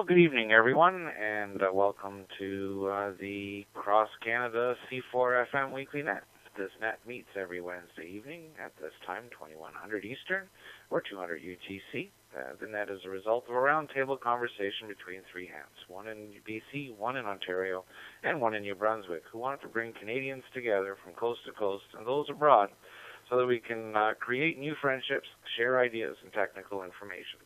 good evening, everyone, and welcome to the Cross Canada C4FM Weekly Net. This net meets every Wednesday evening at this time, 2100 Eastern, or 200 UTC. The net is a result of a roundtable conversation between three hands, one in BC, one in Ontario, and one in New Brunswick, who wanted to bring Canadians together from coast to coast and those abroad so that we can create new friendships, share ideas, and technical information.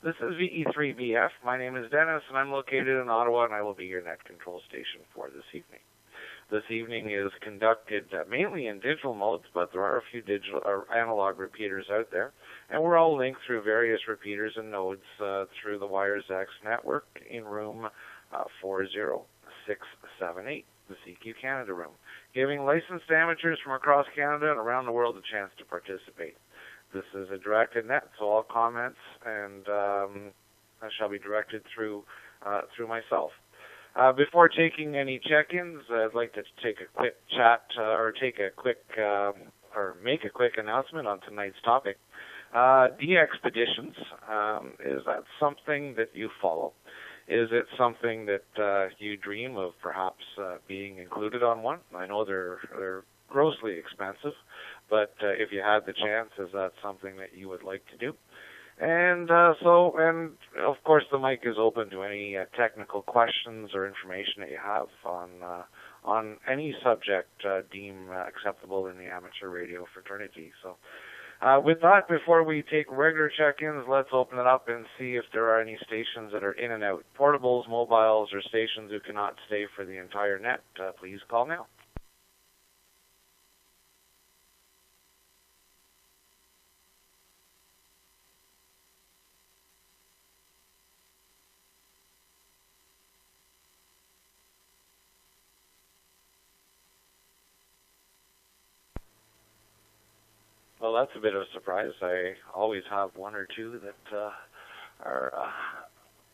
This is VE3BF. My name is Dennis, and I'm located in Ottawa, and I will be your net control station for this evening. This evening is conducted mainly in digital modes, but there are a few digital or analog repeaters out there, and we're all linked through various repeaters and nodes through the WiresX network in room 40678, the CQ Canada room, giving licensed amateurs from across Canada and around the world a chance to participate. This is a directed net, so all comments and shall be directed through myself. Before taking any check-ins, I'd like to take a quick chat or make a quick announcement on tonight's topic. De-expeditions, is that something that you follow? Is it something that you dream of perhaps being included on one? I know they're grossly expensive, but if you had the chance, is that something that you would like to do? And of course, the mic is open to any technical questions or information that you have on any subject deemed acceptable in the amateur radio fraternity. So, with that, before we take regular check-ins, let's open it up and see if there are any stations that are in and out. Portables, mobiles, or stations who cannot stay for the entire net, please call now. Well, that's a bit of a surprise. I always have one or two that are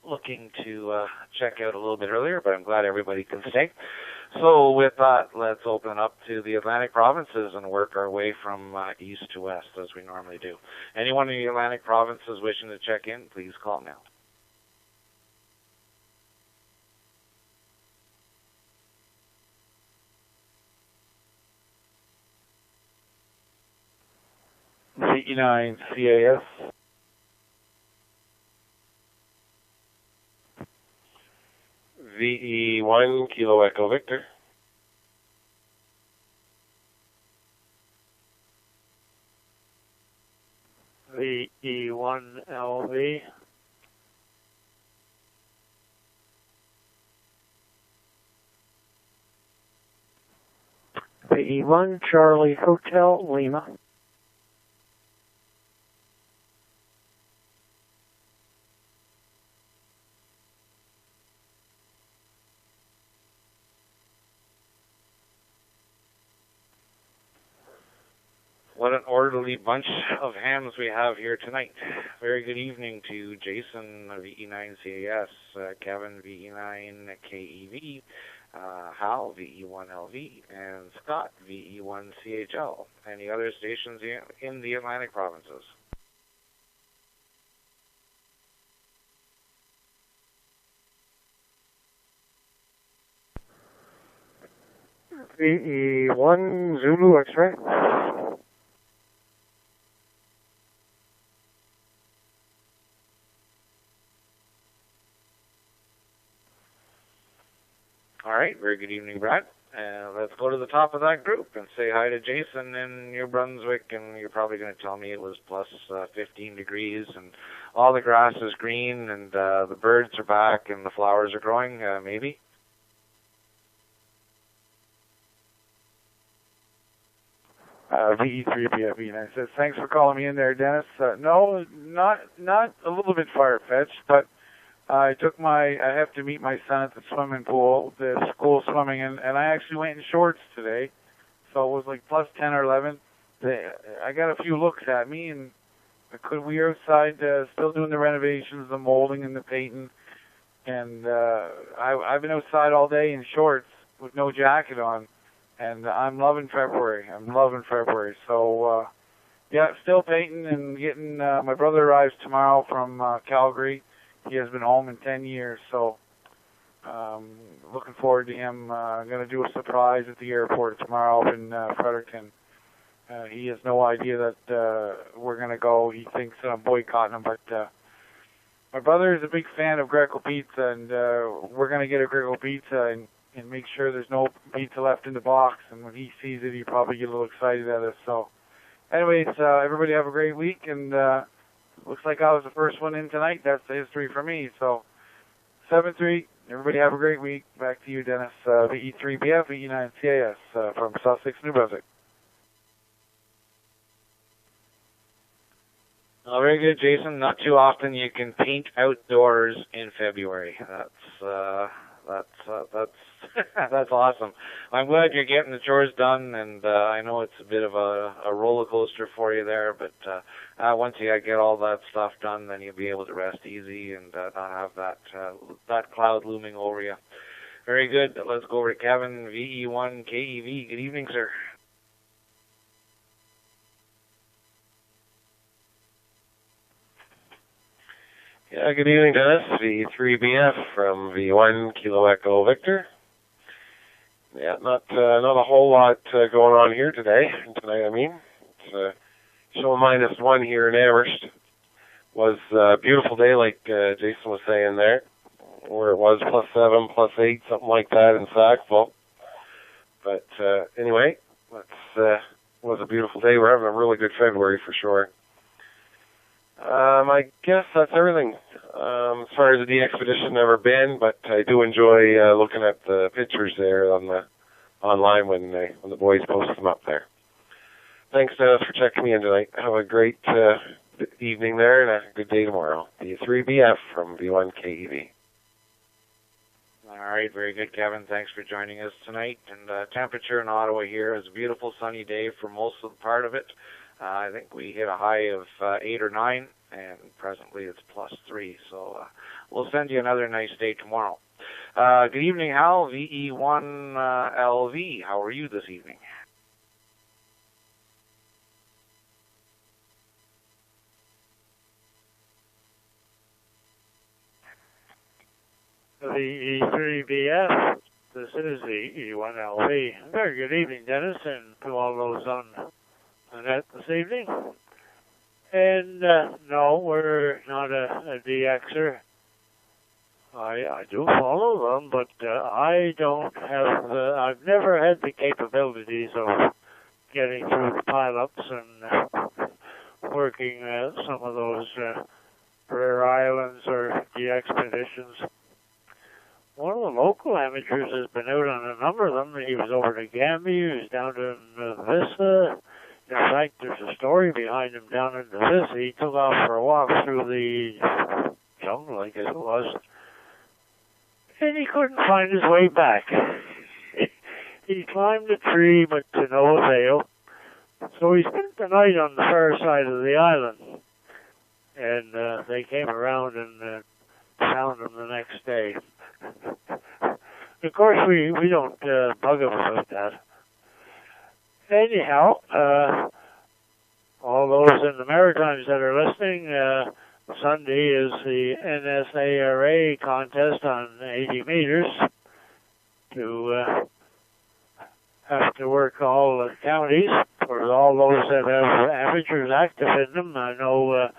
looking to check out a little bit earlier, but I'm glad everybody can stay. So with that, let's open up to the Atlantic provinces and work our way from east to west as we normally do. Anyone in the Atlantic provinces wishing to check in, please call now. VE9 CAS. VE1 Kilo Echo Victor. VE1 LV. VE1 Charlie Hotel Lima. What an orderly bunch of hams we have here tonight. Very good evening to Jason, VE9 CAS, Kevin, VE9 KEV, Hal, VE1 LV, and Scott, VE1 CHL. Any other stations in the Atlantic provinces? VE1 Zulu X-ray. All right, very good evening, Brad. Let's go to the top of that group and say hi to Jason in New Brunswick, and you're probably going to tell me it was plus 15 degrees, and all the grass is green, and the birds are back, and the flowers are growing, maybe? VE3BF says, thanks for calling me in there, Dennis. No, not a little bit far-fetched, but I have to meet my son at the swimming pool, the school swimming, and I actually went in shorts today, so it was like plus 10 or 11. I got a few looks at me, and we were outside still doing the renovations, the molding and the painting, and I've been outside all day in shorts with no jacket on, and I'm loving February. So, yeah, still painting and getting, my brother arrives tomorrow from Calgary, he has been home in 10 years, so looking forward to him. I'm going to do a surprise at the airport tomorrow up in Fredericton. He has no idea that we're going to go. He thinks that I'm boycotting him, but my brother is a big fan of Greco pizza, and we're going to get a Greco pizza and make sure there's no pizza left in the box. And when he sees it, he'll probably get a little excited at us. So anyways, everybody have a great week, and looks like I was the first one in tonight. That's the history for me. So 7-3. Everybody have a great week. Back to you, Dennis. VE3BF, VE9CAS from Sussex, New Brunswick. Oh, very good, Jason. Not too often you can paint outdoors in February. That's awesome. I'm glad you're getting the chores done, and I know it's a bit of a roller coaster for you there, but once you get all that stuff done, then you'll be able to rest easy and not have that cloud looming over you. Very good. Let's go over to Kevin, VE1KEV. Good evening, sir. Yeah, good evening, Dennis. V3BF from V1 Kilo Echo Victor. Yeah, not a whole lot going on here today. Tonight, I mean, it's show -1 here in Amherst. Was a beautiful day, like Jason was saying there, where it was +7, +8, something like that in Sackville. But anyway, was a beautiful day. We're having a really good February for sure. I guess that's everything. As far as the expedition, never been, but I do enjoy looking at the pictures there on the online when the boys post them up there. Thanks, Dennis, for checking me in tonight. Have a great evening there and a good day tomorrow. V3BF from V1KEV. All right, very good, Kevin. Thanks for joining us tonight. And temperature in Ottawa here is a beautiful sunny day for most of the part of it. I think we hit a high of 8 or 9, and presently it's +3. So we'll send you another nice day tomorrow. Good evening, Hal, VE1LV. How are you this evening? VE3BF, this is VE1LV. Very good evening, Dennis, and to all those on net this evening. And no, we're not a DXer. I do follow them, but I don't have I've never had the capabilities of getting through the pileups and working some of those rare islands or DXpeditions. One of the local amateurs has been out on a number of them. He was over to Gambia, he was down in Vista. In fact, there's a story behind him down in Vista. He took off for a walk through the jungle, I guess it was, and he couldn't find his way back. He climbed a tree, but to no avail. So he spent the night on the far side of the island, and they came around and found him the next day. Of course, we don't bug him about that. Anyhow, all those in the Maritimes that are listening, Sunday is the NSARA contest on 80 meters to have to work all the counties, for all those that have amateurs active in them. I know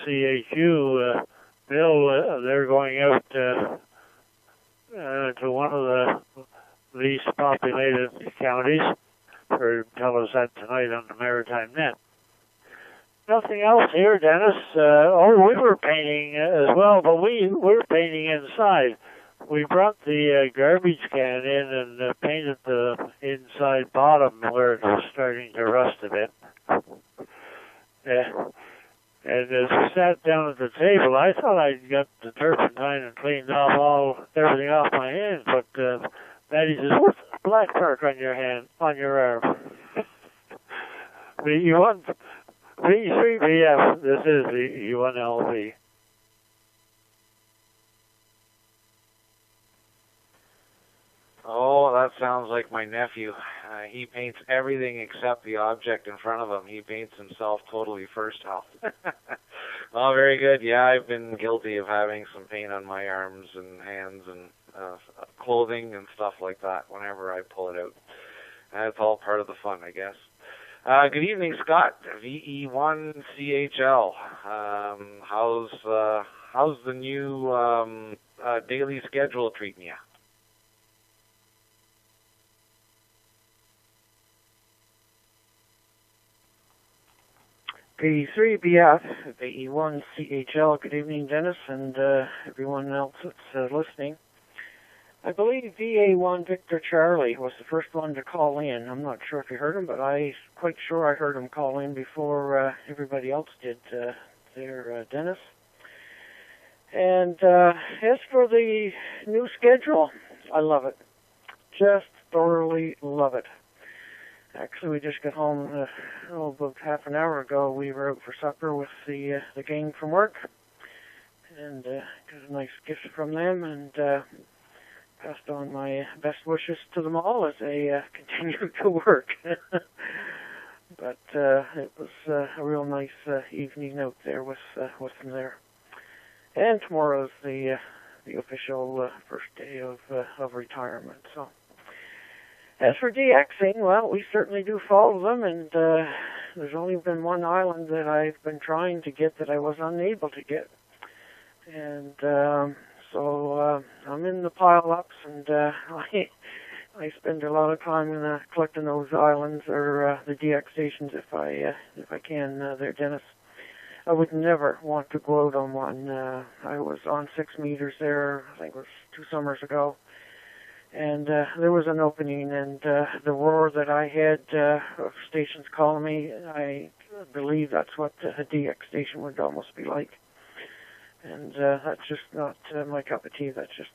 CHU, Bill, they're going out to one of the least populated counties, or tell us that tonight on the Maritime Net. Nothing else here, Dennis. We were painting as well, but we're painting inside. We brought the garbage can in and painted the inside bottom where it was starting to rust a bit. And as we sat down at the table, I thought I'd got the turpentine and cleaned off everything off my hands, but Maddie says, "What's the black mark on your hand, on your arm?" V3BF, this is the U1LV. Oh, that sounds like my nephew. He paints everything except the object in front of him. He paints himself totally first off. Oh, very good. Yeah, I've been guilty of having some pain on my arms and hands and clothing and stuff like that whenever I pull it out. That's all part of the fun, I guess. Good evening, Scott. VE1CHL. How's the new daily schedule treating you? VE3BF, VE1CHL. Good evening, Dennis, and everyone else that's listening. I believe VA1 Victor Charlie was the first one to call in. I'm not sure if you heard him, but I'm quite sure I heard him call in before everybody else did there, Dennis. And as for the new schedule, I love it. Just thoroughly love it. Actually, we just got home about half an hour ago. We were out for supper with the gang from work, and got a nice gift from them, and passed on my best wishes to them all as they continue to work. But it was a real nice evening out there with them there. And tomorrow's the official first day of retirement. So, as for DXing, well, we certainly do follow them, and there's only been one island that I've been trying to get that I was unable to get. And so I'm in the pile-ups, and I spend a lot of time collecting those islands or the DX stations if I can there, Dennis. I would never want to go out on one. I was on 6 meters there, I think it was 2 summers ago, and there was an opening, and the roar that I had of stations calling me, I believe that's what a DX station would almost be like. And that's just not my cup of tea. That's just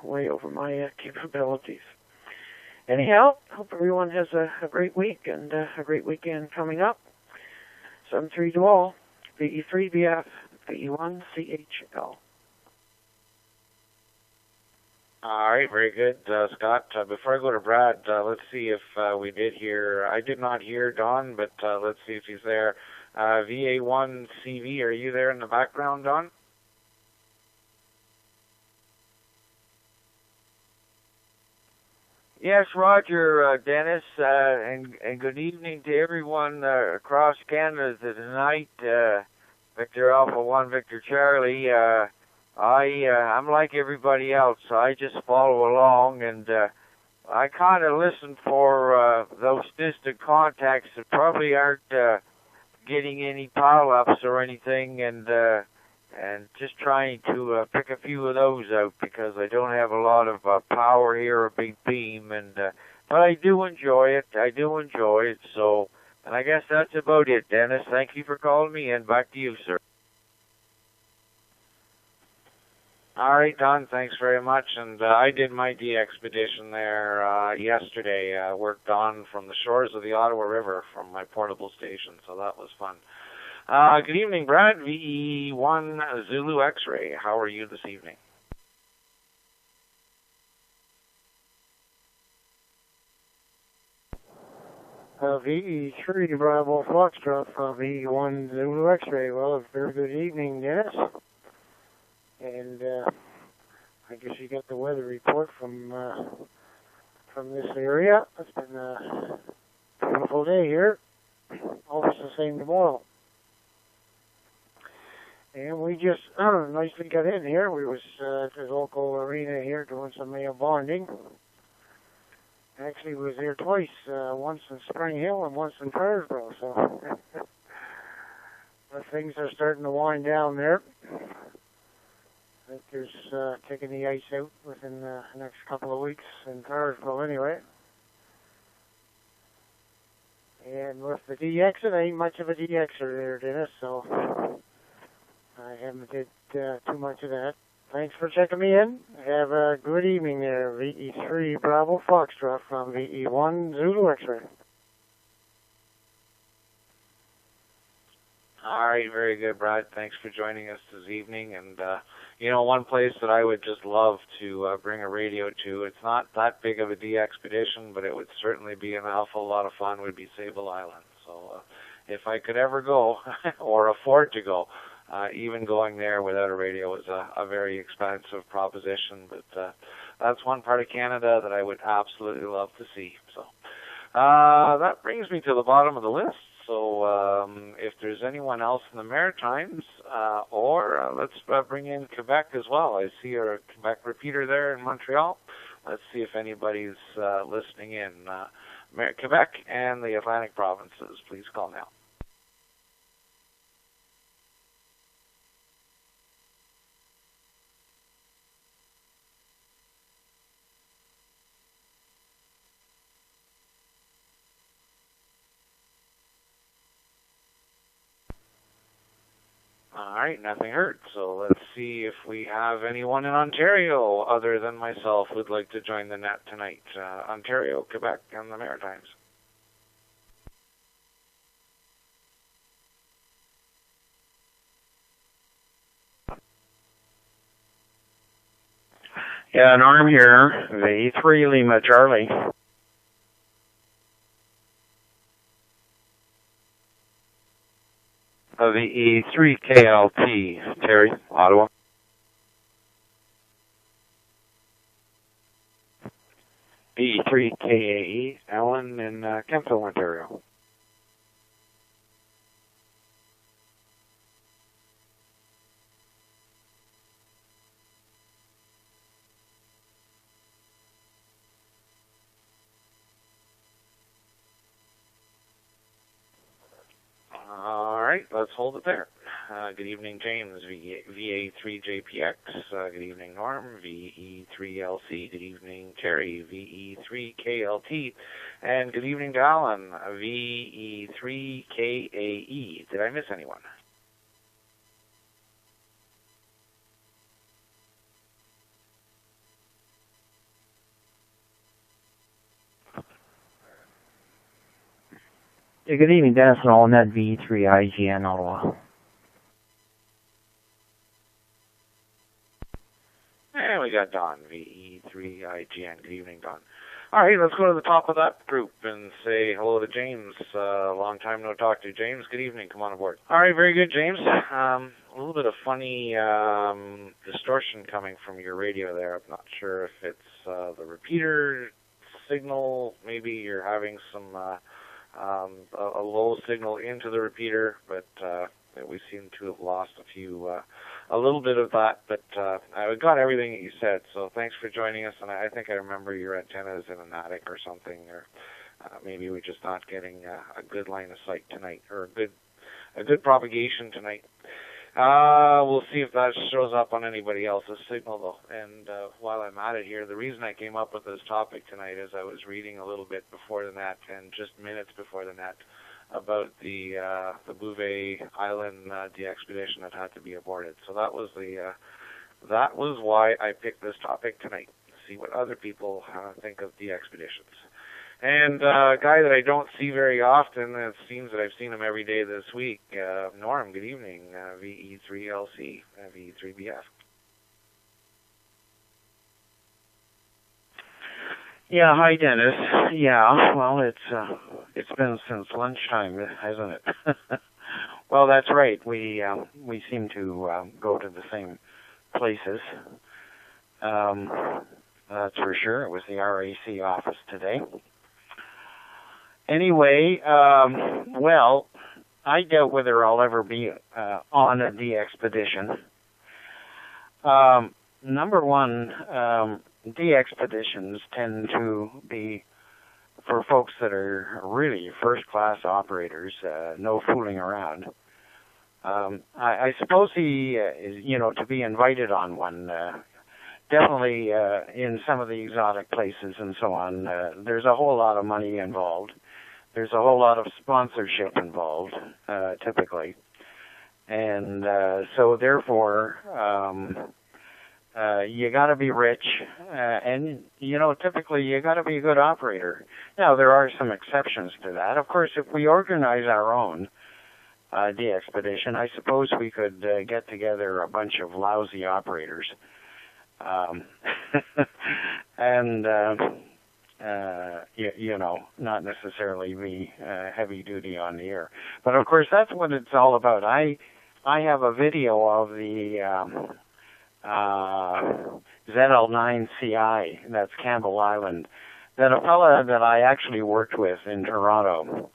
way over my capabilities. Anyhow, hope everyone has a great week and a great weekend coming up. 7-3 to all. VE3BF, VE1CHL. All right, very good, Scott. Before I go to Brad, let's see if we did hear. I did not hear Don, but let's see if he's there. VA1CV, are you there in the background, Don? Yes, Roger, Dennis, and good evening to everyone across Canada tonight. Victor Alpha 1, Victor Charlie. I'm like everybody else. I just follow along, and I kind of listen for those distant contacts that probably aren't getting any pile-ups or anything, and just trying to pick a few of those out because I don't have a lot of power here, a big beam, and but I do enjoy it. So, and I guess that's about it, Dennis. Thank you for calling me, and back to you, sir. All right, Don, thanks very much. And I did my de-expedition there yesterday. Worked on from the shores of the Ottawa River from my portable station, so that was fun. Good evening, Brad. VE1 Zulu X-Ray. How are you this evening? VE3 Bravo Foxtrot from VE1 Zulu X-Ray. Well, very good evening, Dennis. And I guess you got the weather report from this area. It's been a beautiful day here. Almost the same tomorrow. And we just nicely got in here. We was at the local arena here doing some male bonding. Actually, we was there twice, once in Spring Hill and once in Carsbro. So things are starting to wind down there. I think there's taking the ice out within the next couple of weeks in Carsbro anyway. And with the DX, it ain't much of a DXer there, Dennis, so I haven't did too much of that. Thanks for checking me in. Have a good evening there. VE3 Bravo Foxtrot from VE1 Zulu X-Ray. All right, very good, Brad. Thanks for joining us this evening. And, one place that I would just love to bring a radio to, it's not that big of a de-expedition, but it would certainly be an awful lot of fun, would be Sable Island. So if I could ever go or afford to go, even going there without a radio is a very expensive proposition, but that's one part of Canada that I would absolutely love to see. So that brings me to the bottom of the list. So if there's anyone else in the Maritimes, or let's bring in Quebec as well. I see a Quebec repeater there in Montreal. Let's see if anybody's listening in. Quebec and the Atlantic provinces, please call now. All right, nothing heard. So let's see if we have anyone in Ontario other than myself who'd like to join the net tonight. Ontario, Quebec, and the Maritimes. Yeah, Norm here, V3 Lima Charlie. The E3KLT, Terry, Ottawa. E3KAE, Alan in Kemptville, Ontario. All right, let's hold it there. Good evening, James, VA3JPX. Good evening, Norm, VE3LC. Good evening, Terry, VE3KLT. And good evening to Alan, VE3KAE. Did I miss anyone? Yeah, good evening, Dennis and all, net V3IGN Ottawa. And we got Don, VE3IGN. Good evening, Don. All right, let's go to the top of that group and say hello to James. Long time no talk to. James, good evening. Come on aboard. All right, very good, James. A little bit of funny distortion coming from your radio there. I'm not sure if it's the repeater signal. Maybe you're having some a low signal into the repeater, but we seem to have lost a little bit of that, but I got everything that you said, so thanks for joining us, and I think I remember your antenna is in an attic or something, or maybe we're just not getting a good line of sight tonight, or a good propagation tonight. We'll see if that shows up on anybody else's signal, though. And while I'm at it here, the reason I came up with this topic tonight is I was reading a little bit before the net, and just minutes before the net, about the Bouvet Island de-expedition that had to be aborted. So that was why I picked this topic tonight, to see what other people think of de-expeditions. And a guy that I don't see very often, it seems that I've seen him every day this week, Norm, good evening, VE3LC, VE3BF. Yeah, hi, Dennis. Yeah, well, it's been since lunchtime, hasn't it? Well, that's right. We seem to go to the same places. That's for sure. It was the RAC office today. Anyway, well, I doubt whether I'll ever be on a de-expedition. Number one, de-expeditions tend to be for folks that are really first-class operators, no fooling around. I suppose he is, to be invited on one, definitely in some of the exotic places and so on, there's a whole lot of money involved. There's a whole lot of sponsorship involved, typically. And so therefore, you got to be rich, and, typically you got to be a good operator. Now, there are some exceptions to that. Of course, if we organize our own de-expedition, I suppose we could get together a bunch of lousy operators. And, not necessarily be heavy duty on the air. But of course, that's what it's all about. I I have a video of the ZL9CI, that's Campbell Island, that a fella that I actually worked with in Toronto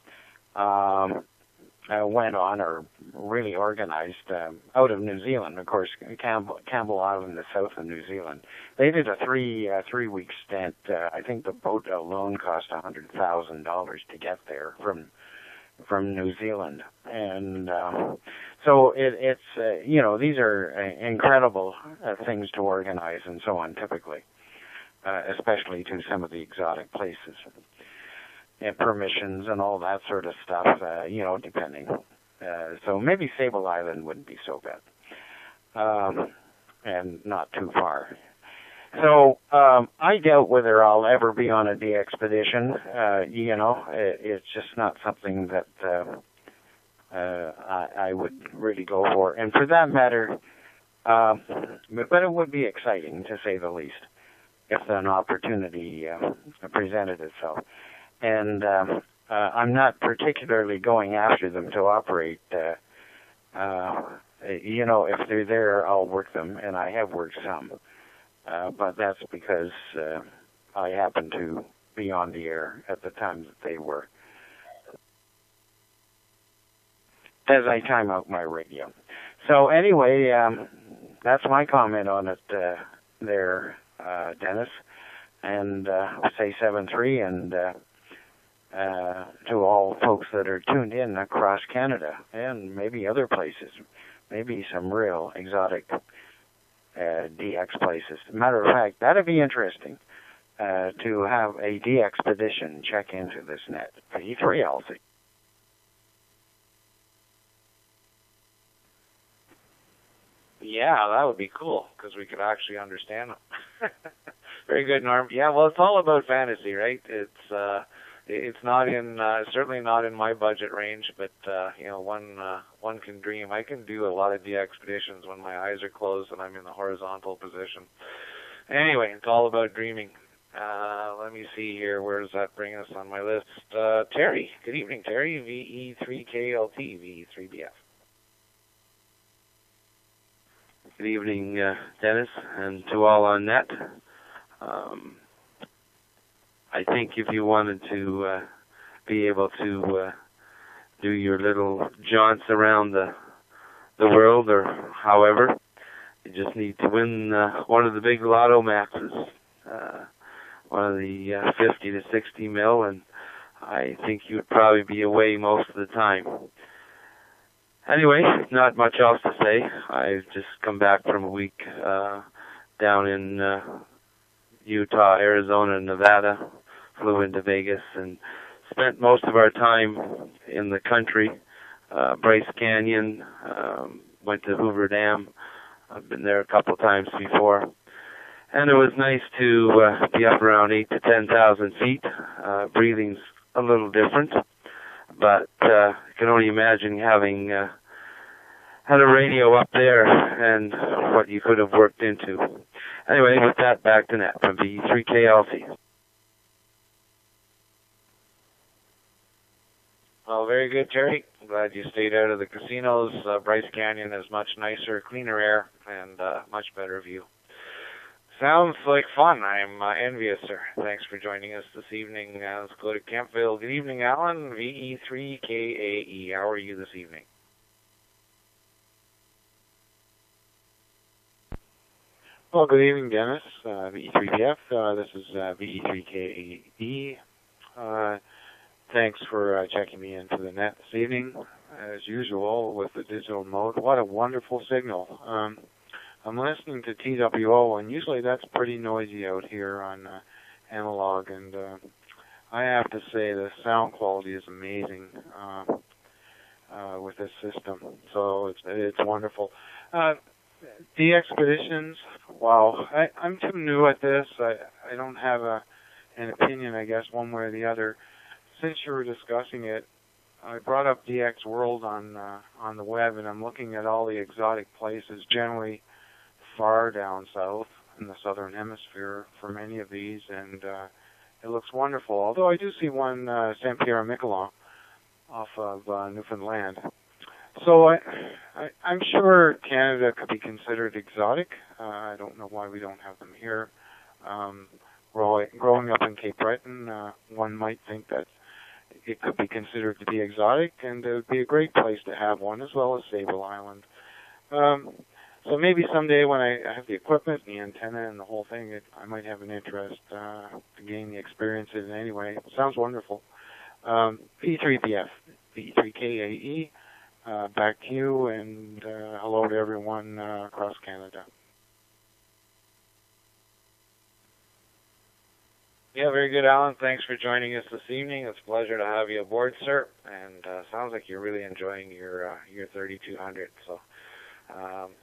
went on, or really organized, out of New Zealand. Of course, Campbell Island is south of New Zealand. They did a three-week stint. I think the boat alone cost $100,000 to get there from New Zealand. And so it's these are incredible things to organize and so on, typically, especially to some of the exotic places. And permissions and all that sort of stuff, depending. So maybe Sable Island wouldn't be so bad. And not too far. So I doubt whether I'll ever be on a DXpedition. It's just not something that I would really go for. And for that matter, but it would be exciting, to say the least, if an opportunity presented itself. And I'm not particularly going after them to operate. If they're there, I'll work them, and I have worked some. But that's because I happened to be on the air at the time that they were. As I time out my radio. So anyway, that's my comment on it there, Dennis. And say 7-3, and to all folks that are tuned in across Canada and maybe other places, maybe some real exotic DX places. Matter of fact, that'd be interesting to have a DXpedition check into this net. V3LC. Yeah, that would be cool, because we could actually understand them. Very good, Norm. Yeah, well, it's all about fantasy, right? It's not in certainly not in my budget range, but one can dream. I can do a lot of DXpeditions when my eyes are closed and I'm in the horizontal position. Anyway, it's all about dreaming. Let me see here. Where does that bring us on my list? Terry. Good evening, Terry. VE3KLT, VE3BF. Good evening, Dennis, and to all on net. I think if you wanted to be able to do your little jaunts around the world, or however, you just need to win one of the big lotto maxes, one of the 50 to 60 mil, and I think you'd probably be away most of the time. Anyway, not much else to say. I've just come back from a week down in Utah, Arizona, and Nevada. Flew into Vegas and spent most of our time in the country. Bryce Canyon, went to Hoover Dam. I've been there a couple times before. And it was nice to be up around 8,000 to 10,000 feet. Breathing's a little different. But I can only imagine having had a radio up there and what you could have worked into. Anyway, with that, back to net from VE3KLT. Well, very good, Terry. I'm glad you stayed out of the casinos. Bryce Canyon is much nicer, cleaner air, and much better view. Sounds like fun. I'm envious, sir. Thanks for joining us this evening. Let's go to Kempville. Good evening, Alan. VE3KAE. How are you this evening? Well, good evening, Dennis. VE3BF. This is VE3KAE. Thanks for checking me into the net this evening, as usual, with the digital mode. What a wonderful signal. I'm listening to TWO, and usually that's pretty noisy out here on analog, and I have to say the sound quality is amazing with this system, so it's wonderful. DXpeditions, wow, I'm too new at this. I don't have an opinion, I guess, one way or the other. Since you were discussing it, I brought up DX World on the web, and I'm looking at all the exotic places, generally far down south in the southern hemisphere for many of these, and it looks wonderful. Although I do see one St. Pierre-Miquelon off of Newfoundland. So I'm sure Canada could be considered exotic. I don't know why we don't have them here. Growing up in Cape Breton, one might think that it could be considered to be exotic, and it would be a great place to have one, as well as Sable Island. So maybe someday when I have the equipment, the antenna, and the whole thing, I might have an interest to gain the experience in it anyway. It sounds wonderful. V3BF, V3KAE, back to you, and hello to everyone across Canada. Yeah, very good, Alan. Thanks for joining us this evening. It's a pleasure to have you aboard, sir. And sounds like you're really enjoying your 3200. So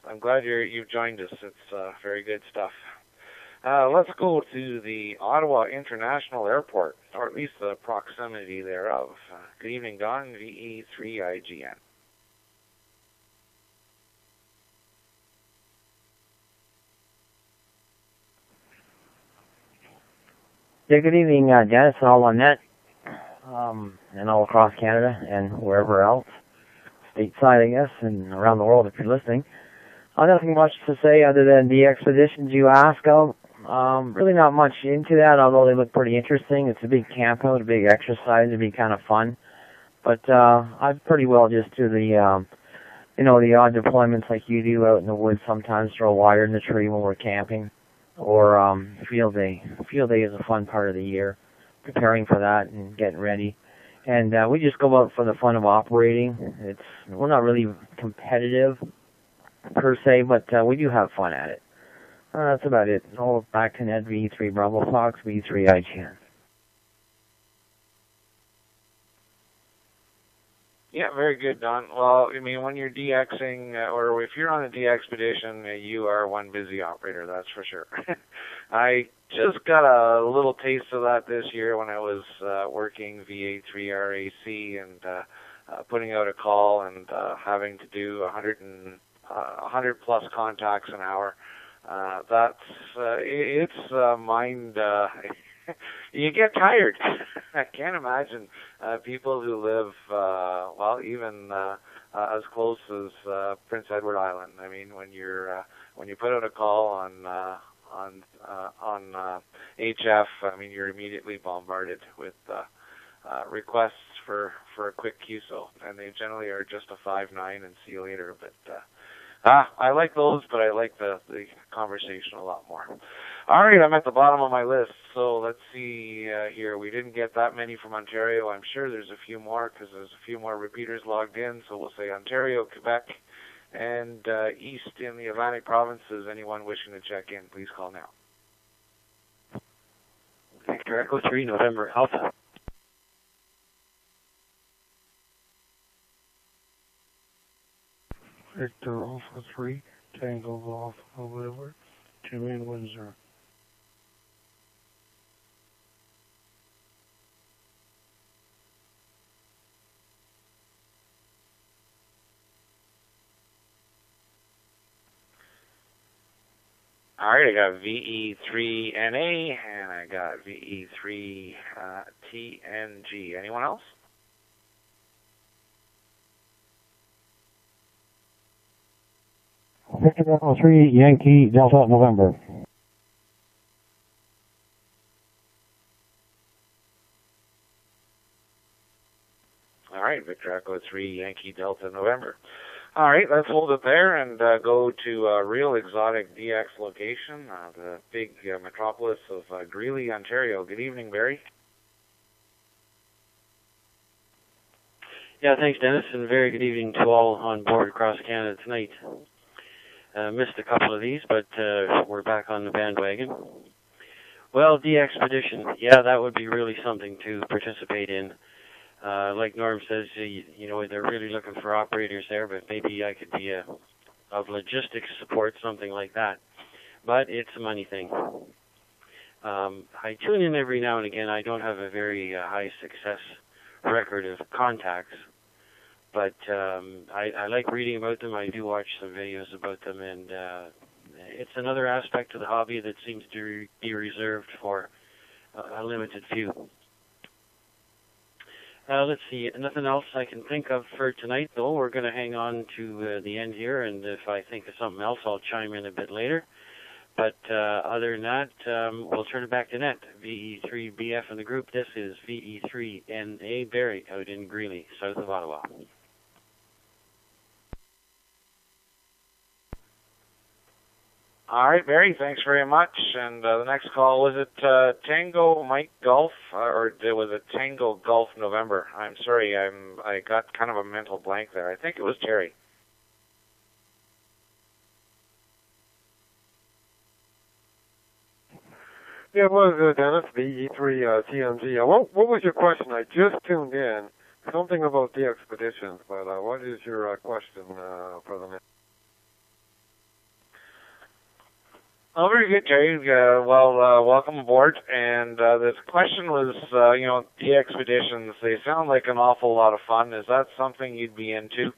I'm glad you've joined us. It's very good stuff. Let's go to the Ottawa International Airport, or at least the proximity thereof. Good evening, Don, VE3IGN. Yeah, good evening, Dennis, and all on net, and all across Canada and wherever else, stateside, I guess, and around the world if you're listening. Nothing much to say other than the expeditions you ask of. Really not much into that, although they look pretty interesting. It's a big camp out, a big exercise. It'd be kind of fun. But I'd pretty well just do the, the odd deployments like you do out in the woods. Sometimes throw a wire in the tree when we're camping. Or field day. Field day is a fun part of the year, preparing for that and getting ready. And we just go out for the fun of operating. We're not really competitive per se, but we do have fun at it. That's about it. All back to net V3 Bravo Fox, V3 IGN. Yeah, very good, Don. Well, I mean, when you're DXing, or if you're on a D expedition, you are one busy operator, that's for sure. I just got a little taste of that this year when I was working VA3RAC and putting out a call and having to do 100 plus contacts an hour. It's mind. You get tired. I can't imagine people who live, even as close as Prince Edward Island. I mean, when you put out a call on HF, I mean, you're immediately bombarded with requests for a quick QSO, and they generally are just a 5-9 and see you later. But I like those, but I like the conversation a lot more. All right, I'm at the bottom of my list, so let's see here. We didn't get that many from Ontario. I'm sure there's a few more because there's a few more repeaters logged in, so we'll say Ontario, Quebec, and east in the Atlantic provinces. Anyone wishing to check in, please call now. Victor Echo 3, November Alpha. Victor Alpha 3, Tango Alpha River, Jimmy in Windsor. All right, I got VE3NA and I got VE3TNG. Anyone else? Victor Echo 3, Yankee Delta November. All right, Victor Echo 3, Yankee Delta November. All right, let's hold it there and go to a real exotic DX location, the big metropolis of Greeley, Ontario. Good evening, Barry. Yeah, thanks, Dennis, and very good evening to all on board across Canada tonight. Missed a couple of these, but we're back on the bandwagon. Well, D-Expedition, yeah, that would be really something to participate in. Like Norm says, they're really looking for operators there, but maybe I could be of logistics support, something like that. But it's a money thing. I tune in every now and again. I don't have a very high success record of contacts, but I like reading about them. I do watch some videos about them, and it's another aspect of the hobby that seems to be reserved for a limited few. Let's see. Nothing else I can think of for tonight, though. We're going to hang on to the end here, and if I think of something else, I'll chime in a bit later. But other than that, we'll turn it back to Net. VE3BF in the group. This is VE3NA Barry out in Greeley, south of Ottawa. All right, Barry, thanks very much. And the next call, was it Tango Mike Golf, or was it Tango Golf November? I'm sorry, I got kind of a mental blank there. I think it was Terry. Yeah, it was Dennis, VE3 TMG. What was your question? I just tuned in. Something about the expeditions, but what is your question for the minute? Oh, very good, Terry. Welcome aboard. And this question was, the expeditions, they sound like an awful lot of fun. Is that something you'd be into?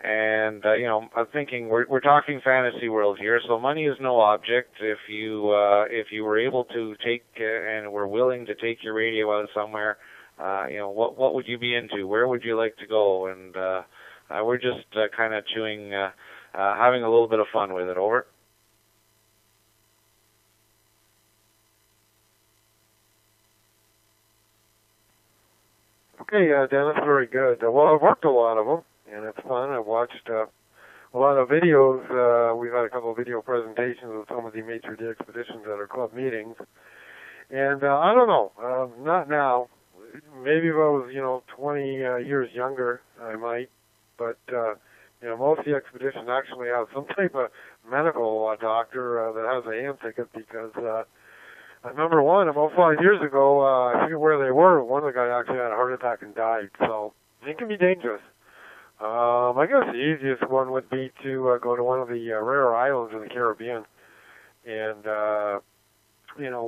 And, I'm thinking we're talking fantasy world here, so money is no object. If you were able to take and were willing to take your radio out somewhere, what would you be into? Where would you like to go? And we're just kind of having a little bit of fun with it. Over. Okay, Dennis, very good. Well, I've worked a lot of them, and it's fun. I've watched a lot of videos. We've had a couple of video presentations of some of the major expeditions at our club meetings. And I don't know, not now. Maybe if I was, 20 years younger, I might. But, most of the expeditions actually have some type of medical doctor that has a hand ticket because I remember one about 5 years ago, I forget where they were, one of the guys actually had a heart attack and died, so it can be dangerous. I guess the easiest one would be to go to one of the rare islands in the Caribbean and,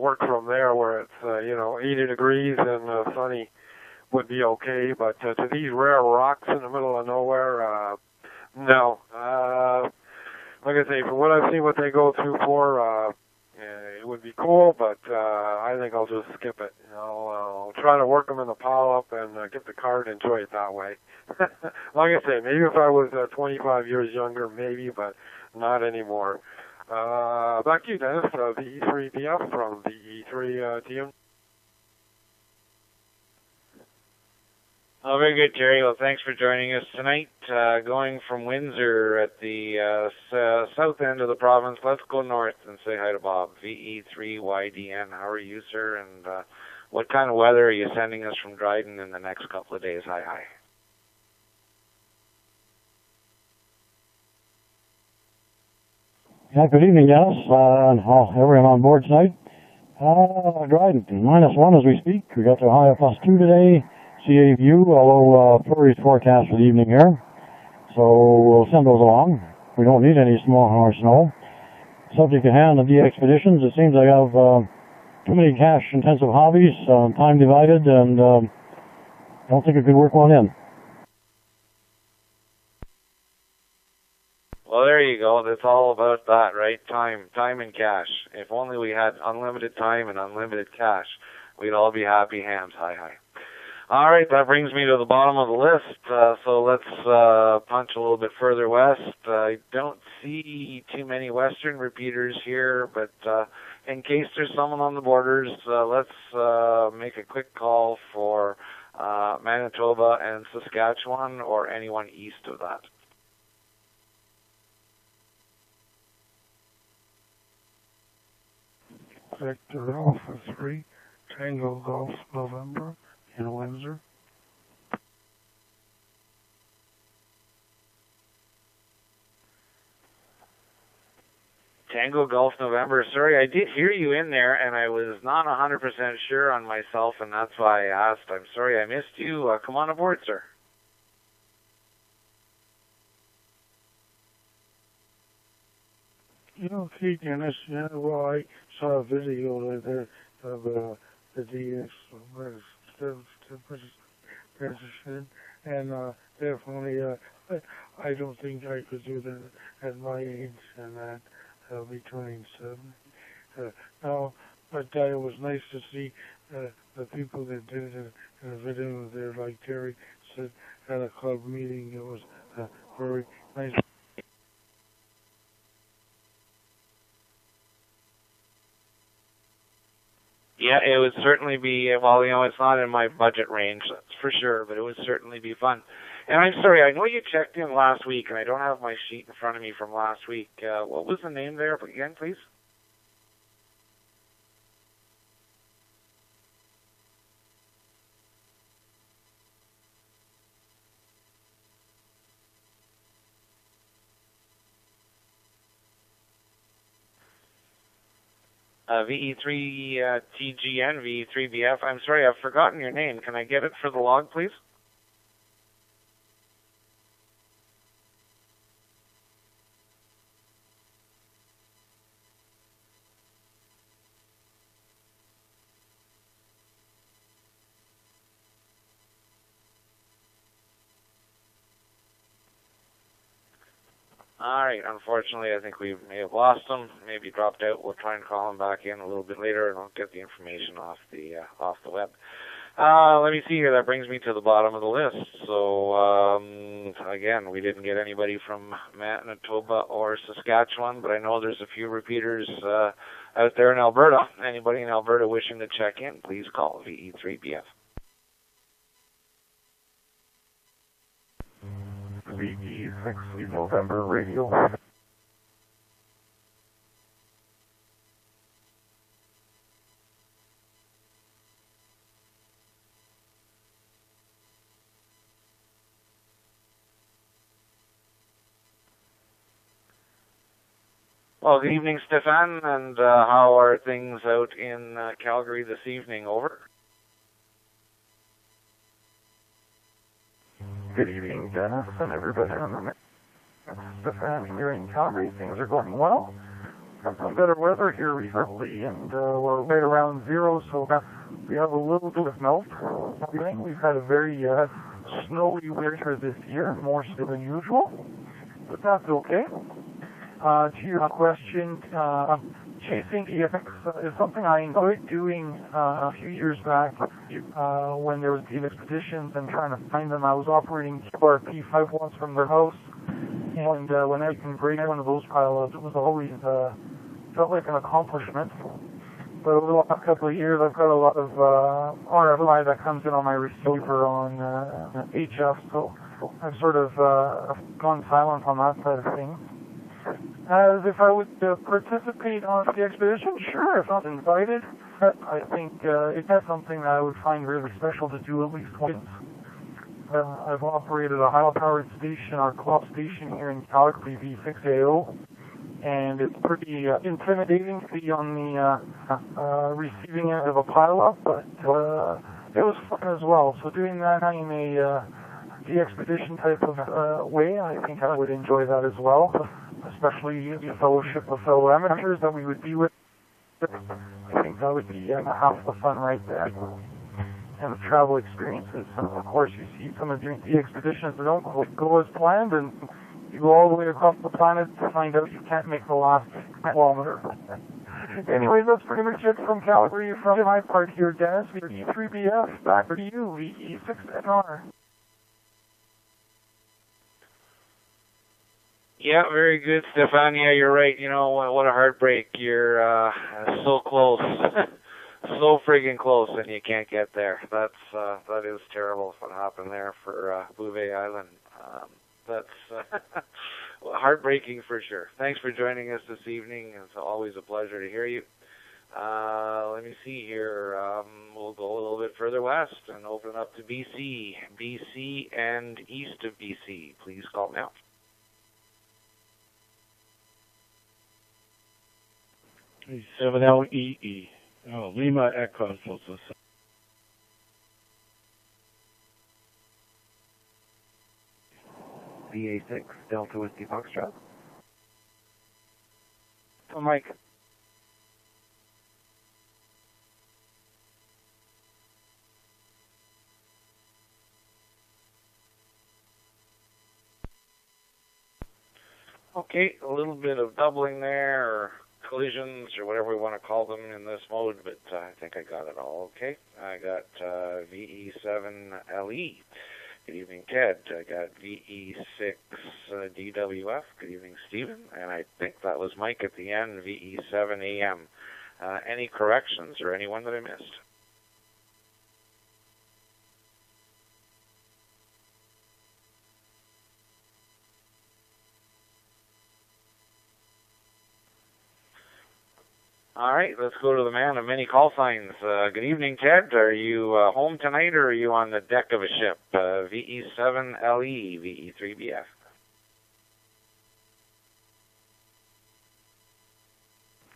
work from there where it's, 80 degrees and sunny would be okay, but to these rare rocks in the middle of nowhere, no. Like I say, from what I've seen what they go through for, it would be cool, but I think I'll just skip it. I'll try to work them in the pile-up and get the card and enjoy it that way. Like I say, maybe if I was 25 years younger, maybe, but not anymore. Back to you, Dennis, VE3BF from VE3TM. Oh, very good, Terry. Well, thanks for joining us tonight. Going from Windsor at the south end of the province, let's go north and say hi to Bob, VE3YDN. How are you, sir? And what kind of weather are you sending us from Dryden in the next couple of days? Hi. Yeah, good evening, Dennis, and everyone on board tonight. Dryden, -1 as we speak. We got the high of +2 today. CA view, although flurries forecast for the evening here. So we'll send those along. We don't need any more snow. Subject at hand of the expeditions, it seems I have too many cash-intensive hobbies, time divided, and don't think I could work one in. Well, there you go. That's all about that, right? Time and cash. If only we had unlimited time and unlimited cash, we'd all be happy hams. Hi. All right, that brings me to the bottom of the list. So let's punch a little bit further west. I don't see too many Western repeaters here, but in case there's someone on the borders, let's make a quick call for Manitoba and Saskatchewan or anyone east of that. Victor Alpha 3, Tango Golf November in Windsor. Tango Golf November. Sorry, I did hear you in there, and I was not 100% sure on myself, and that's why I asked. I'm sorry I missed you. Come on aboard, sir. Okay, Dennis. Yeah, well, I saw a video there of the DX president, and definitely, I don't think I could do that at my age, and that between 7. Now, but it was nice to see the people that did it in a video there, like Terry said at a club meeting. It was very nice. Yeah, it would certainly be, well, it's not in my budget range, that's for sure, but it would certainly be fun. And I'm sorry, I know you checked in last week, and I don't have my sheet in front of me from last week. What was the name there again, please? VE3TGN, VE3BF. I'm sorry, I've forgotten your name. Can I get it for the log, please? All right. Unfortunately, I think we may have lost him. Maybe dropped out. We'll try and call him back in a little bit later, and I'll get the information off the web. Let me see here. That brings me to the bottom of the list. So again, we didn't get anybody from Manitoba or Saskatchewan, but I know there's a few repeaters out there in Alberta. Anybody in Alberta wishing to check in, please call VE3BF. VE6 November Radio. Well, good evening, Stefan, and how are things out in Calgary this evening? Over. Good evening, Dennis, and everybody on the mix. Stefan, here in Calgary, things are going well. Got some better weather here recently, and we're right around zero, so we have a little bit of melt. We've had a very snowy winter this year, more so than usual, but that's okay. To your question, chasing EFX is something I enjoyed doing a few years back when there was these expeditions and trying to find them. I was operating QRP-5 once from their house, and when I can break one of those pile-ups, it was always felt like an accomplishment. But over the last couple of years, I've got a lot of RFI that comes in on my receiver on HF, so I've sort of gone silent on that side of things. As if I would participate on the expedition, sure, if not invited. I think it's something that I would find really special to do at least once. I've operated a high-powered station, our club station here in Calgary, V6AO, and it's pretty intimidating to be on the receiving end of a pile-up, but it was fun as well. So doing that in the expedition type of way, I think I would enjoy that as well. Especially the fellowship of fellow amateurs that we would be with. I think that would be half the fun right there. And the travel experiences. And of course, you see some of the expeditions that don't go as planned, and you go all the way across the planet to find out you can't make the last kilometer. Anyway, that's pretty much it from Calgary. From my part here, Dennis, VE3BF, back to you, VE6NR. Yeah, very good, Stefan. Yeah, you're right. You know, what a heartbreak. You're so close. So friggin' close, and you can't get there. That is terrible what happened there for Bouvet Island. That's heartbreaking for sure. Thanks for joining us this evening. It's always a pleasure to hear you. Let me see here. We'll go a little bit further west and open up to BC. BC and east of BC. Please call now. 7LEE. Oh, Lima Echo. VA6 Delta Whiskey Foxtrot. Oh, Mike. Okay, a little bit of doubling there, or collisions or whatever we want to call them in this mode, but I think I got it all okay. I got VE7LE. Good evening, Ted. I got VE6DWF. Good evening, Stephen. And I think that was Mike at the end, VE7AM. Any corrections or anyone that I missed? All right, let's go to the man of many call signs. Good evening, Ted. Are you home tonight, or are you on the deck of a ship? VE7LE, VE3BF.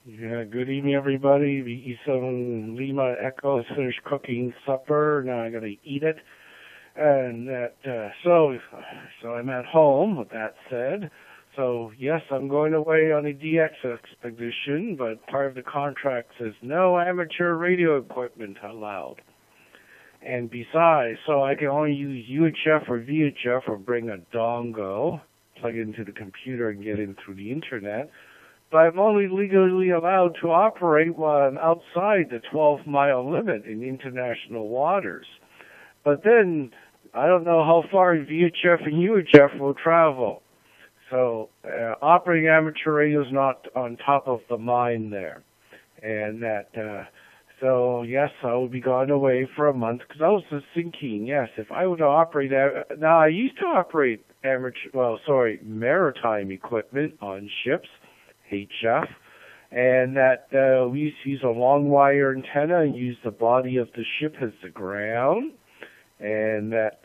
Yeah, good evening, everybody. VE7 Lima Echo has finished cooking supper. Now I got to eat it. And that, so I'm at home, with that said. So, yes, I'm going away on a DX expedition, but part of the contract says no amateur radio equipment allowed. And besides, so I can only use UHF or VHF or bring a dongle, plug it into the computer and get in through the internet. But I'm only legally allowed to operate while I'm outside the 12-mile limit in international waters. But then, I don't know how far VHF and UHF will travel. So, operating amateur radio is not on top of the mind there. And that, so yes, I will be gone away for a month, because I was just thinking, yes, if I were to operate, now I used to operate maritime equipment on ships, HF, and that we used to use a long wire antenna and use the body of the ship as the ground. And that,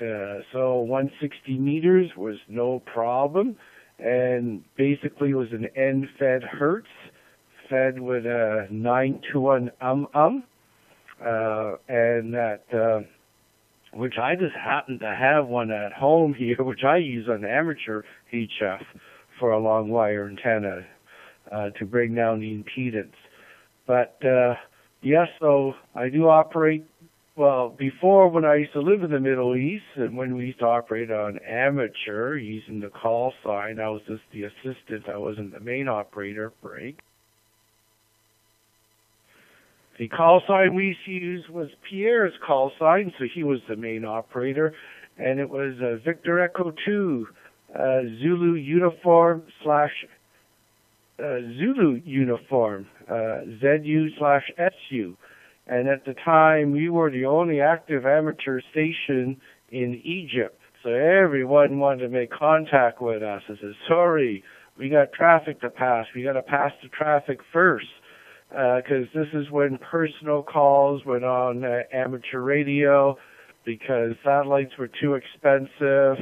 so 160 meters was no problem. And basically it was an end-fed Hertz, fed with a 921 and that, which I just happen to have one at home here, which I use on amateur HF for a long wire antenna to bring down the impedance. But yes, so I do operate. Well, before, when I used to live in the Middle East, and when we used to operate on amateur, using the call sign, I was just the assistant. I wasn't the main operator. Break. The call sign we used to use was Pierre's call sign, so he was the main operator, and it was Victor Echo 2, Zulu Uniform Zulu Uniform, ZU/SU. And at the time, we were the only active amateur station in Egypt. So everyone wanted to make contact with us. I said, sorry, we got traffic to pass. We got to pass the traffic first. Because this is when personal calls went on amateur radio, because satellites were too expensive,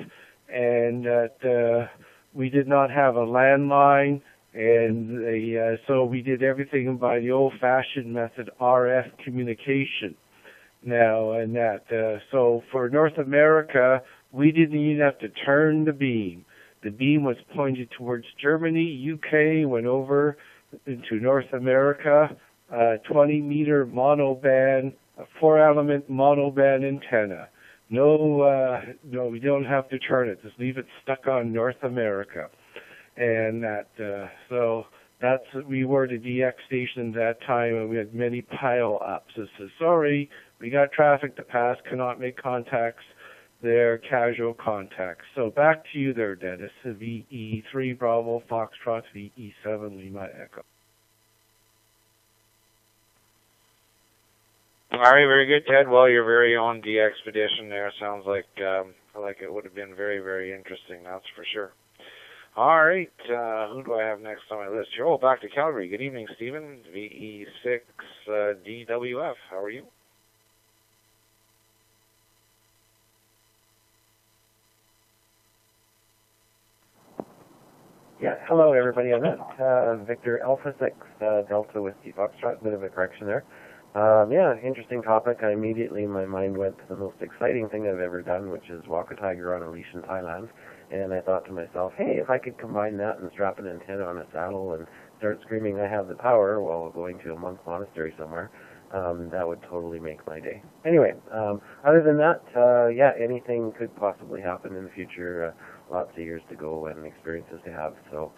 and that we did not have a landline. And so we did everything by the old-fashioned method, RF communication. Now, and that, so for North America, we didn't even have to turn the beam. The beam was pointed towards Germany, UK, went over into North America, 20-meter monoband, a 4-element monoband antenna. No, we don't have to turn it. Just leave it stuck on North America. And that, so that's, we were the DX station at that time, and we had many pile-ups. It says, sorry, we got traffic to pass, cannot make contacts there, casual contacts. So back to you there, Dennis. VE3 Bravo Foxtrot, VE7 Lima Echo. All right, very good, Ted. Well, your very own DX expedition there sounds like it would have been very, very interesting, that's for sure. All right, who do I have next on my list here? Oh, back to Calgary. Good evening, Stephen. VE6DWF. How are you? Yeah, hello everybody. I'm at Victor Alpha 6 Delta Whiskey Foxtrot. Bit of a correction there. Yeah, interesting topic. Immediately my mind went to the most exciting thing I've ever done, which is walk a tiger on a leash in Thailand. And I thought to myself, hey, if I could combine that and strap an antenna on a saddle and start screaming I have the power while going to a monk monastery somewhere, that would totally make my day. Anyway, other than that, yeah, anything could possibly happen in the future. Lots of years to go and experiences to have, so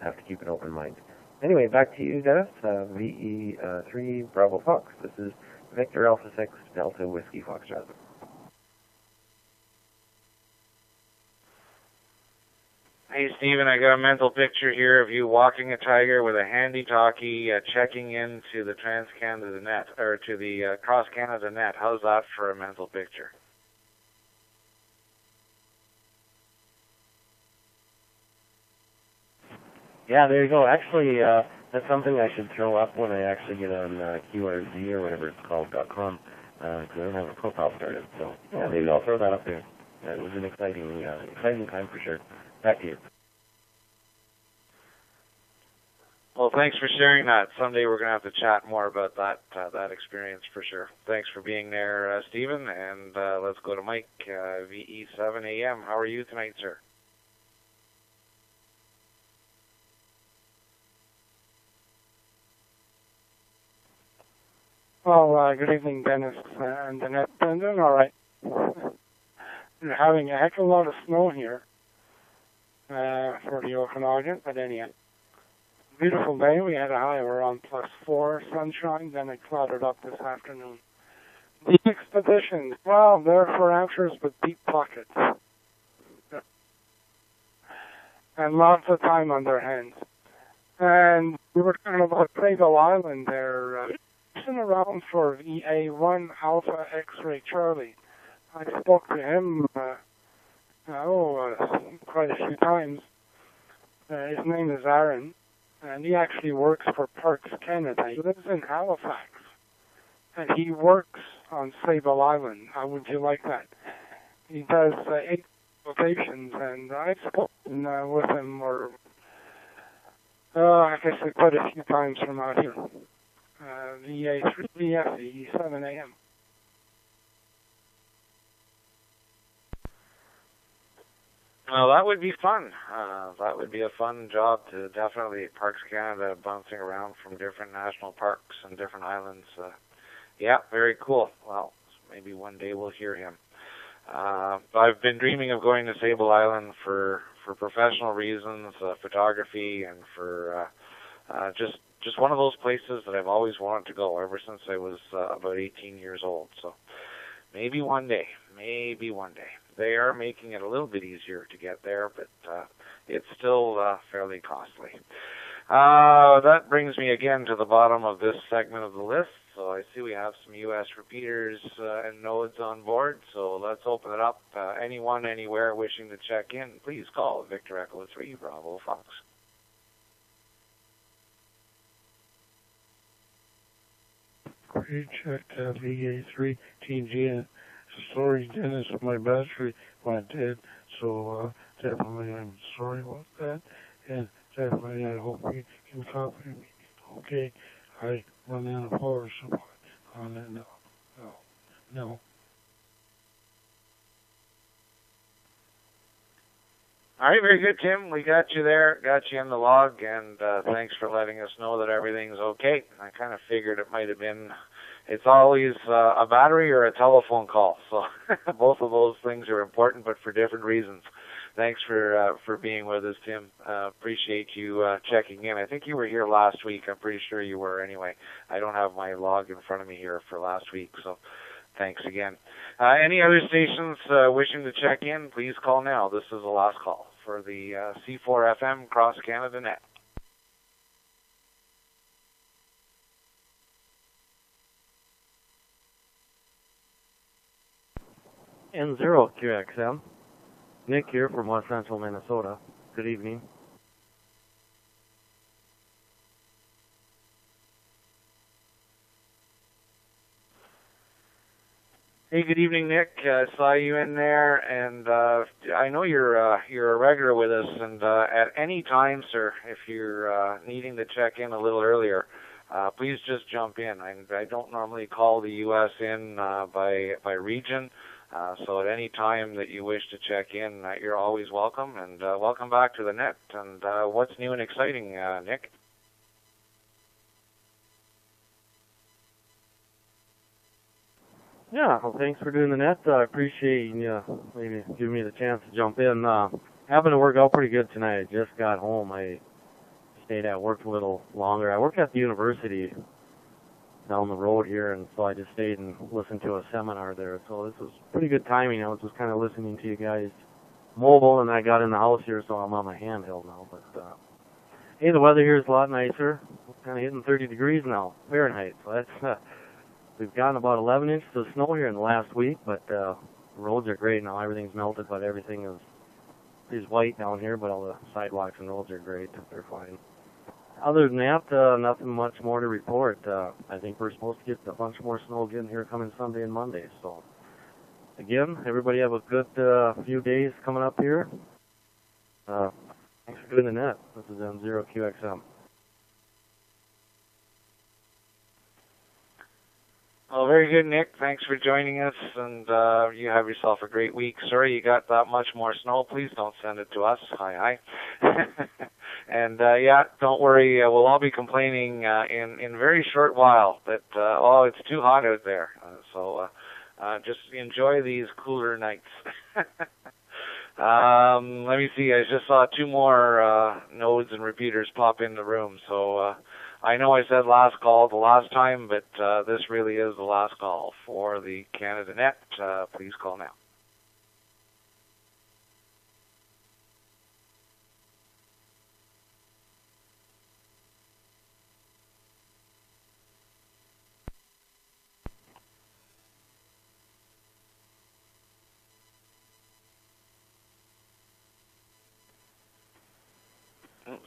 have to keep an open mind. Anyway, back to you, Dennis. VE3 Bravo Fox. This is Victor Alpha 6 Delta Whiskey Foxtrot. Hey, Stephen, I got a mental picture here of you walking a tiger with a handy talkie, checking in to the Trans-Canada Net, or to the Cross-Canada Net. How's that for a mental picture? Yeah, there you go. Actually, that's something I should throw up when I actually get on QRZ or whatever it's called .com. Because I don't have a profile started, so yeah, maybe I'll throw that up there. It was an exciting time for sure. Back to you. Well, thanks for sharing that. Someday we're going to have to chat more about that experience for sure. Thanks for being there, Stephen, and let's go to Mike, VE7AM. How are you tonight, sir? Well, good evening, Dennis and the net. I'm doing all right. We're having a heck of a lot of snow here for the Okanagan, but anyhow. Beautiful day. We had a high of around +4 sunshine, then it clouded up this afternoon. The expeditions, well, they're for amateurs with deep pockets. And lots of time on their hands. And we were talking about Sable Island there. Been around for VA1 Alpha X-Ray Charlie. I spoke to him quite a few times. His name is Aaron, and he actually works for Parks Canada. He lives in Halifax, and he works on Sable Island. How would you like that? He does 8 locations, and I spoke with him, I guess quite a few times from out here. VA3BF, 7 a.m. Well, that would be fun. That would be a fun job to definitely Parks Canada, bouncing around from different national parks and different islands. Yeah, very cool. Well, maybe one day we'll hear him. I've been dreaming of going to Sable Island for professional reasons, photography, and for just one of those places that I've always wanted to go ever since I was about 18 years old. So maybe one day. They are making it a little bit easier to get there, but it's still fairly costly. That brings me again to the bottom of this segment of the list. So I see we have some U.S. repeaters and nodes on board, so let's open it up. Anyone, anywhere wishing to check in, please call Victor Echo 3 Bravo Fox. Great check, VA3 TG. Sorry, Dennis, my battery went dead, so definitely I'm sorry about that, and definitely I hope you can copy me. Okay, I run out of power supply on it now. No. All right, very good, Tim. We got you there, got you in the log, and thanks for letting us know that everything's okay. I kind of figured it might have been, it's always a battery or a telephone call, so both of those things are important, but for different reasons. Thanks for being with us, Tim. Appreciate you checking in. I think you were here last week. I'm pretty sure you were anyway. I don't have my log in front of me here for last week, so thanks again. Any other stations wishing to check in, please call now. This is the last call for the C4FM Cross Canada Net. N0 QXM. Nick here from West Central Minnesota. Good evening. Hey, good evening, Nick. I saw you in there, and I know you're a regular with us. And at any time, sir, if you're needing to check in a little earlier, please just jump in. I don't normally call the U.S. in by region, so at any time that you wish to check in, you're always welcome. And welcome back to the net. And what's new and exciting, Nick? Yeah, well, thanks for doing the net. I appreciate you maybe giving me the chance to jump in. Happened to work out pretty good tonight. I just got home. I stayed at, worked a little longer. I work at the university down the road here, and so I just stayed and listened to a seminar there. So this was pretty good timing. I was just kind of listening to you guys mobile, and I got in the house here, so I'm on my handheld now. But hey, the weather here is a lot nicer. We're kind of hitting 30 degrees now, Fahrenheit. So that's we've gotten about 11 inches of snow here in the last week, but the roads are great now. Everything's melted, but everything is white down here, but all the sidewalks and roads are great. They're fine. Other than that, nothing much more to report. I think we're supposed to get a bunch more snow again here coming Sunday and Monday. So, again, everybody have a good few days coming up here. Thanks for doing the net. This is M0QXM. Well, very good, Nick. Thanks for joining us, and you have yourself a great week. Sorry you got that much more snow. Please don't send it to us. Hi. And, yeah, don't worry. We'll all be complaining in a very short while that, it's too hot out there. So just enjoy these cooler nights. Let me see. I just saw 2 more nodes and repeaters pop in the room, so I know I said last call the last time, but this really is the last call for the Canada Net. Please call now.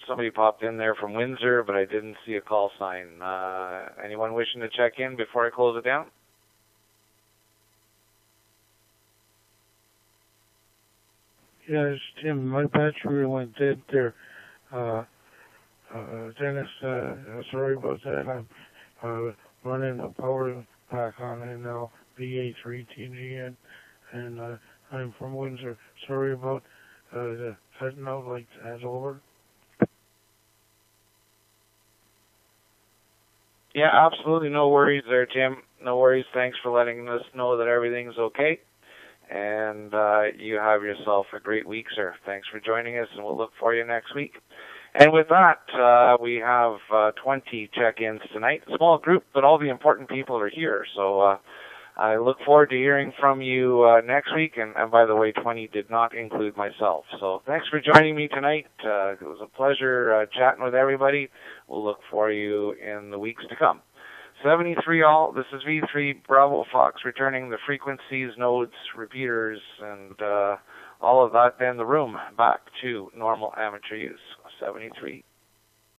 Somebody popped in there from Windsor, but I didn't see a call sign. Anyone wishing to check in before I close it down? Yes, Tim, my battery went dead there. Dennis, sorry about that. I'm running a power pack on it now, VA3TGN, and I'm from Windsor. Sorry about cutting out like that. Over. Yeah, absolutely. No worries there, Tim. No worries. Thanks for letting us know that everything's okay. And you have yourself a great week, sir. Thanks for joining us, and we'll look for you next week. And with that, we have 20 check-ins tonight. A small group, but all the important people are here. So I look forward to hearing from you next week. And by the way, 20 did not include myself. So thanks for joining me tonight. It was a pleasure chatting with everybody. We'll look for you in the weeks to come. 73 all. This is V3 Bravo Fox returning the frequencies, nodes, repeaters, and all of that in the room back to normal amateur use. 73.